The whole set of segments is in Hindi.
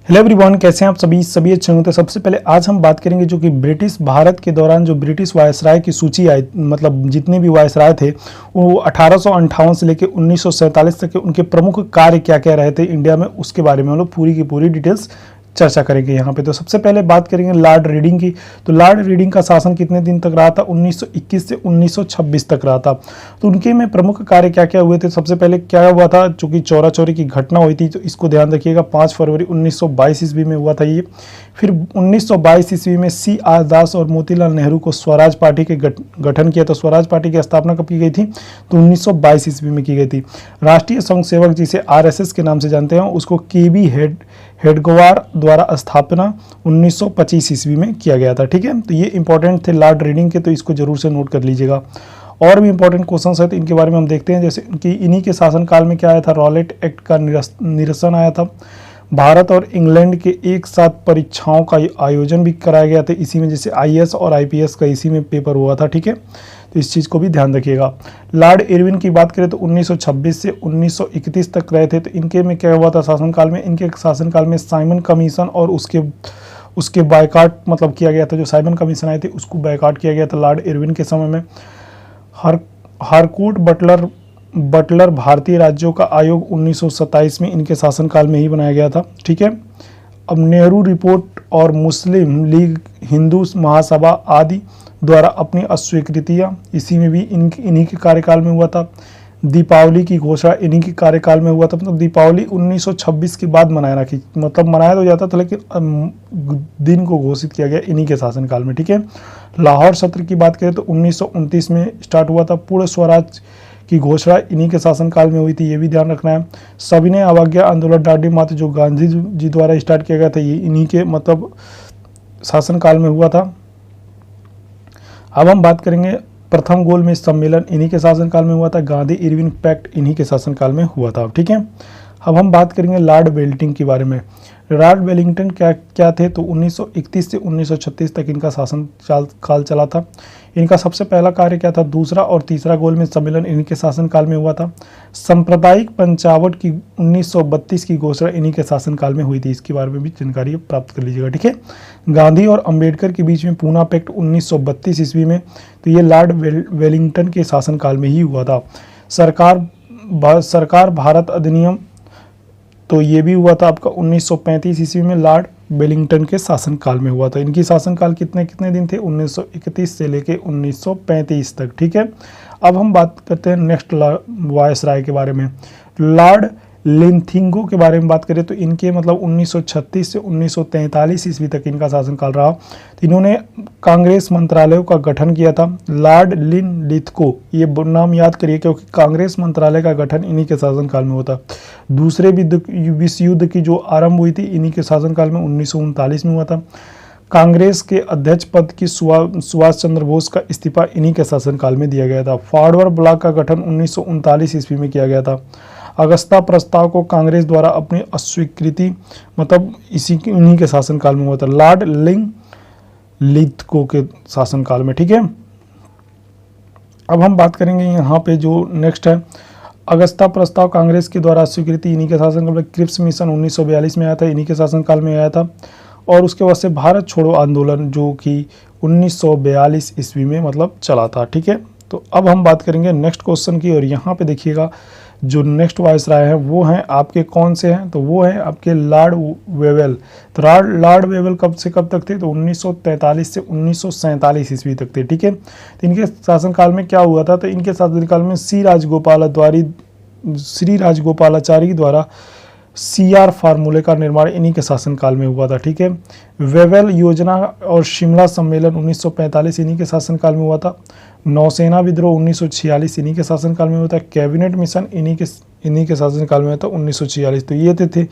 हेलो एवरीवन, कैसे हैं आप सभी अच्छे होंगे। तो सबसे पहले आज हम बात करेंगे जो कि ब्रिटिश भारत के दौरान जो ब्रिटिश वायसराय की सूची आई, मतलब जितने भी वायसराय थे वो 1858 से लेकर 1947 तक के उनके प्रमुख कार्य क्या क्या रहे थे इंडिया में, उसके बारे में हम लोग पूरी की पूरी डिटेल्स चर्चा करेंगे यहाँ पे। तो सबसे पहले बात करेंगे लॉर्ड रीडिंग की। तो लॉर्ड रीडिंग का शासन कितने दिन तक रहा था? 1921 से 1926 तक रहा था। तो उनके में प्रमुख कार्य क्या क्या हुए थे? सबसे पहले क्या हुआ था, चूंकि चौरा चौरी की घटना हुई थी तो इसको ध्यान रखिएगा, 5 फरवरी 1922 ईस्वी में हुआ था ये। फिर 1922 ईस्वी में C.R. दास और मोतीलाल नेहरू को स्वराज पार्टी के गठन किया। तो स्वराज पार्टी की स्थापना कब की गई थी? तो 1922 ईस्वी में की गई थी। राष्ट्रीय स्वयं सेवक जिसे RSS के नाम से जानते हैं उसको KB हेडगेवार द्वारा स्थापना 1925 ईस्वी में किया गया था। ठीक है, तो ये इंपॉर्टेंट थे लॉर्ड रीडिंग के, तो इसको जरूर से नोट कर लीजिएगा। और भी इंपॉर्टेंट क्वेश्चन है तो इनके बारे में हम देखते हैं। जैसे कि इन्हीं के शासनकाल में क्या आया था? रॉलेट एक्ट का निरसन आया था। भारत और इंग्लैंड के एक साथ परीक्षाओं का आयोजन भी कराया गया था इसी में, जैसे IAS और IPS का इसी में पेपर हुआ था। ठीक है, तो इस चीज़ को भी ध्यान रखिएगा। लॉर्ड इरविन की बात करें तो 1926 से 1931 तक रहे थे। तो इनके में क्या हुआ था शासनकाल में? इनके शासनकाल में साइमन कमीशन और उसके बायकॉट मतलब किया गया था। जो साइमन कमीशन आए थे उसको बायकॉट किया गया था लॉर्ड इरविन के समय में। हारकोर्ट बटलर भारतीय राज्यों का आयोग 1927 में इनके शासनकाल में ही बनाया गया था। ठीक है, अब नेहरू रिपोर्ट और मुस्लिम लीग हिंदू महासभा आदि द्वारा अपनी अस्वीकृतियां इसी में भी इन्हीं के कार्यकाल में हुआ था। दीपावली की घोषणा इन्हीं के कार्यकाल में हुआ था। मतलब दीपावली 1926 के बाद मनाया कि मतलब मनाया तो जाता था लेकिन दिन को घोषित किया गया इन्हीं के शासनकाल में। ठीक है, लाहौर सत्र की बात करें तो 1929 में स्टार्ट हुआ था। पूर्ण स्वराज की घोषणा इन्हीं के शासनकाल में हुई थी, ये भी ध्यान रखना है। सविनय अवज्ञा आंदोलन दांडी मार्च जो गांधी जी द्वारा स्टार्ट किया गया था ये इन्हीं के मतलब शासनकाल में हुआ था। अब हम बात करेंगे प्रथम गोलमेज सम्मेलन इन्हीं के शासनकाल में हुआ था। गांधी इरविन पैक्ट इन्हीं के शासनकाल में हुआ था। ठीक है, अब हम बात करेंगे लॉर्ड वेलिंगटन के बारे में। लॉर्ड वेलिंगटन क्या थे? तो 1931 से 1936 तक इनका शासन काल चला था। इनका सबसे पहला कार्य क्या था? दूसरा और तीसरा गोलमेज सम्मेलन इन्हीं के शासनकाल में हुआ था। सांप्रदायिक पंचावट की 1932 की घोषणा इन्हीं के शासनकाल में हुई थी, इसके बारे में भी जानकारी प्राप्त कर लीजिएगा। ठीक है, गांधी और अंबेडकर के बीच में पूना पैक्ट 1932 ईस्वी में, तो ये लॉर्ड वेलिंगटन के शासनकाल में ही हुआ था। सरकार भारत अधिनियम, तो ये भी हुआ था आपका 1935 ईस्वी में, लॉर्ड वेलिंगटन के शासनकाल में हुआ था। इनकी शासनकाल कितने दिन थे? 1931 से लेके 1935 तक। ठीक है, अब हम बात करते हैं नेक्स्ट वायसराय के बारे में। लॉर्ड लिंथिंगो के बारे में बात करें तो इनके मतलब 1936 से 1943 ईस्वी तक इनका शासनकाल रहा। तो इन्होंने कांग्रेस मंत्रालयों का गठन किया था। लॉर्ड लिंथिंगो, ये नाम याद करिए क्योंकि कांग्रेस मंत्रालय का गठन इन्हीं के शासनकाल में होता। दूसरे विश्व युद्ध की जो आरंभ हुई थी इन्हीं के शासनकाल में 1939 में हुआ था। कांग्रेस के अध्यक्ष पद की सुभाष चंद्र बोस का इस्तीफा इन्हीं के शासनकाल में दिया गया था। फॉरवर्ड ब्लॉक का गठन 1939 ईस्वी में किया गया था। अगस्ता प्रस्ताव को कांग्रेस द्वारा अपनी अस्वीकृति मतलब इन्हीं के शासनकाल में हुआ था, लॉर्ड लिंथिंगो के शासनकाल में। ठीक है, अब हम बात करेंगे यहाँ पे जो नेक्स्ट है, अगस्ता प्रस्ताव कांग्रेस के द्वारा स्वीकृति इन्हीं के शासनकाल में। क्रिप्स मिशन 1942 में आया था, इन्हीं के शासनकाल में आया था। और उसके बाद से भारत छोड़ो आंदोलन जो कि 1942 ईस्वी में मतलब चला था। ठीक है, तो अब हम बात करेंगे नेक्स्ट क्वेश्चन की, और यहाँ पे देखिएगा जो नेक्स्ट वायसराय हैं वो हैं आपके कौन से हैं? तो वो हैं आपके लॉर्ड वेवेल। तो लॉर्ड वेवेल कब से कब तक थे? तो 1943 से 1947 ईस्वी तक थे। ठीक है, तो इनके शासनकाल में क्या हुआ था? तो इनके शासनकाल में श्री राजगोपालाचारी द्वारा CR फार्मूले का निर्माण इन्हीं के शासनकाल में हुआ था। ठीक है, वेवेल योजना और शिमला सम्मेलन 1945 इन्हीं के शासनकाल में हुआ था। नौसेना विद्रोह 1946 इन्हीं के शासनकाल में हुआ था। कैबिनेट मिशन इन्हीं के शासनकाल में हुआ था 1946। तो ये थे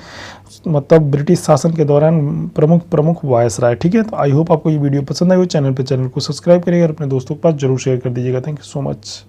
मतलब ब्रिटिश शासन के दौरान प्रमुख वायसराय। ठीक है, तो आई होप आपको ये वीडियो पसंद आई हो। चैनल को सब्सक्राइब करिएगा और अपने दोस्तों के पास जरूर शेयर कर दीजिएगा। Thank you so much.